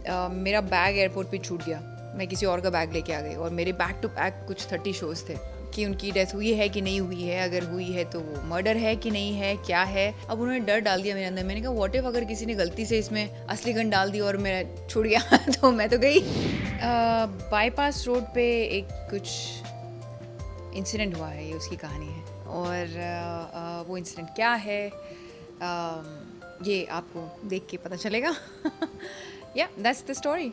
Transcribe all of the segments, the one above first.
मेरा bag airport पे छूट गया, मैं किसी और का बैग लेके आ गई और मेरे बैक टू बैक कुछ 30 शोज़ थे कि उनकी डेथ हुई है कि नहीं हुई है, अगर हुई है तो वो मर्डर है कि नहीं है, क्या है। अब उन्होंने डर डाल दिया मेरे अंदर। मैंने कहा व्हाट इफ अगर किसी ने गलती से इसमें असली गन डाल दी और मेरा छूट गया तो मैं तो गई। बाईपास रोड पे एक कुछ इंसिडेंट हुआ है, ये उसकी कहानी है और वो इंसिडेंट क्या है ये आपको देख के पता चलेगा। या that's the story.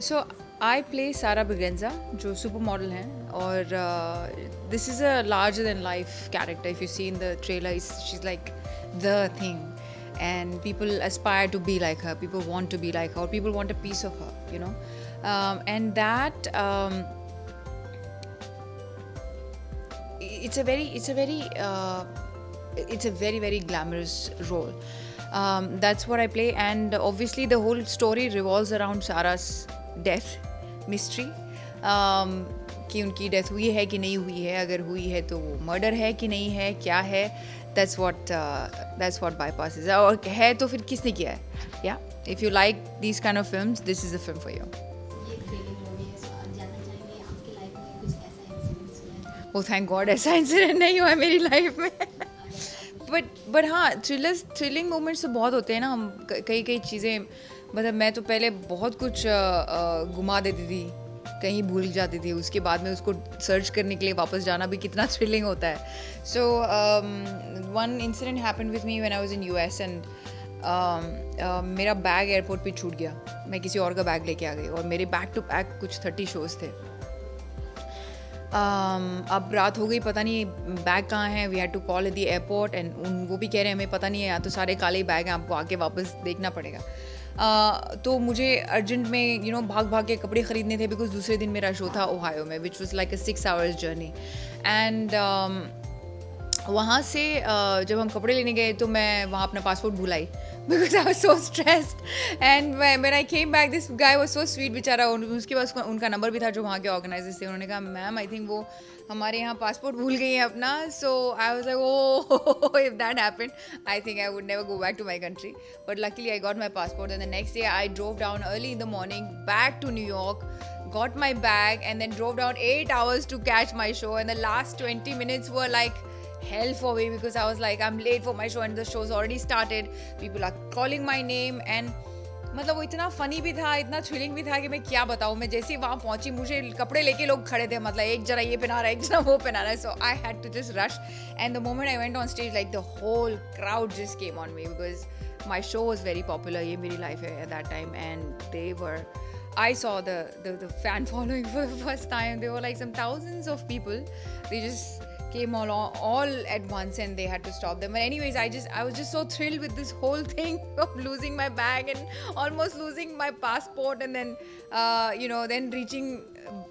So I play Sara Braganza जो सुपर मॉडल हैं और this is a larger than life character. If you see in the trailer she is like the thing and people aspire to be like her, people want to be like her, or people want a piece of her, you know. And that it's a very very glamorous role. That's what I play, and obviously the whole story revolves around Sarah's death mystery. कि उनकी death हुई है कि नहीं हुई है, अगर हुई है तो वो मर्डर है कि नहीं है, क्या है। that's what Bypass is. और है तो फिर किसने किया है। yeah, if you like these kind of films, this is the film for you. oh thank God ऐसा इंसिडेंट नहीं हुआ है मेरी लाइफ में। बट हाँ, थ्रिलिंग मोमेंट्स तो बहुत होते हैं ना। हम कई चीज़ें, मतलब मैं तो पहले बहुत कुछ घुमा देती थी, कहीं भूल जाती थी, उसके बाद में उसको सर्च करने के लिए वापस जाना भी कितना थ्रिलिंग होता है। So one incident happened with me when I was in US and मेरा बैग एयरपोर्ट पे छूट गया, मैं किसी और का बैग लेके आ गई और मेरे बैक टू बैक कुछ 30 शोज़ थे। अब रात हो गई, पता नहीं बैग कहाँ है। We had to call at the airport and वो भी कह रहे हैं हमें पता नहीं है, या तो सारे काले बैग हैं, आपको आके वापस देखना पड़ेगा। तो मुझे अर्जेंट में भाग के कपड़े ख़रीदने थे, बिकॉज दूसरे दिन मेरा शो था ओहायो में, which was like a 6 hours journey. And वहाँ से जब हम कपड़े लेने गए तो मैं वहाँ अपना पासपोर्ट भूल आई, because I was so stressed. And when I came back, this guy was so sweet बेचारा। उसके पास उनका नंबर भी था जो वहाँ के ऑर्गेनाइजर्स थे। उन्होंने कहा मैम आई थिंक वो हमारे यहाँ पासपोर्ट भूल गई है अपना। So I was like oh, if that happened I think I would never go back to my country. But luckily I got my passport and the next day I drove down early in the morning back to New York, got my bag and then drove down 8 hours to catch my show, and the last 20 minutes were like hell for me because I was like I'm late for my show and the show's already started, people are calling my name and मतलब वो इतना funny भी था, इतना thrilling भी था कि मैं क्या बताऊँ। मैं जैसे ही वहाँ पहुँची, मुझे कपड़े लेके लोग खड़े थे, मतलब एक जरा ये पहना रहा है, एक जरा वो पहना रहा है। So I had to just rush and the moment I went on stage like the whole crowd just came on me because my show was very popular. ये मेरी लाइफ है at that time and they were I saw the fan following for the first time. There were like some thousands of people. They just came all at once and they had to stop them. But anyways, I was just so thrilled with this whole thing of losing my bag and almost losing my passport and then then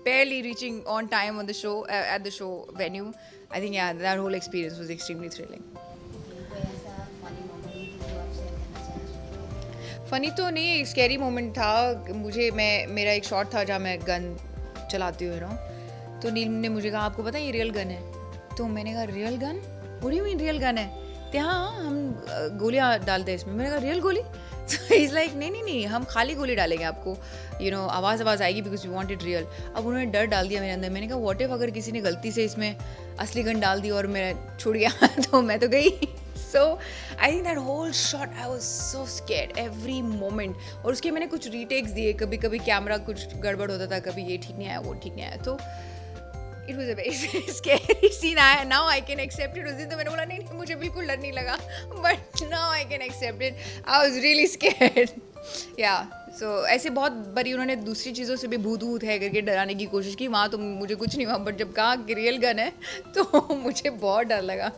barely reaching on time on the show at the show venue. I think that whole experience was extremely thrilling. Funny तो नहीं, scary moment था। मेरा एक shot था जहाँ मैं gun चलाती हूँ तो नील ने मुझे कहा आपको पता है ये रियल गन है। तो मैंने कहा real gun, what do you mean real gun है? तो हाँ हम गोलियाँ डालते हैं इसमें। मैंने कहा रियल गोली? सो इज़ लाइक नहीं हम खाली गोली डालेंगे आपको, आवाज़ आएगी because we want it real. अब उन्होंने डर डाल दिया मेरे अंदर। मैंने कहा व्हाट इफ अगर किसी ने गलती से इसमें असली गन डाल दी और मेरा छूट गया तो मैं तो गई। So I think that whole shot I was so scared every moment. और उसके मैंने कुछ रीटेक्स दिए, कभी कभी कैमरा कुछ गड़बड़ होता था, कभी ये ठीक नहीं आया वो ठीक नहीं आया। तो it was a very scary scene. Now I can accept it. उस दिन तो मैंने बोला नहीं मुझे बिल्कुल डर नहीं लगा, but now I can accept it. I was really scared. Yeah. So ऐसे बहुत बड़ी उन्होंने दूसरी चीज़ों से भी भूत है करके डराने की कोशिश की। वहाँ तो मुझे कुछ नहीं हुआ, बट जब कहा कि रियल गन है तो मुझे बहुत डर लगा।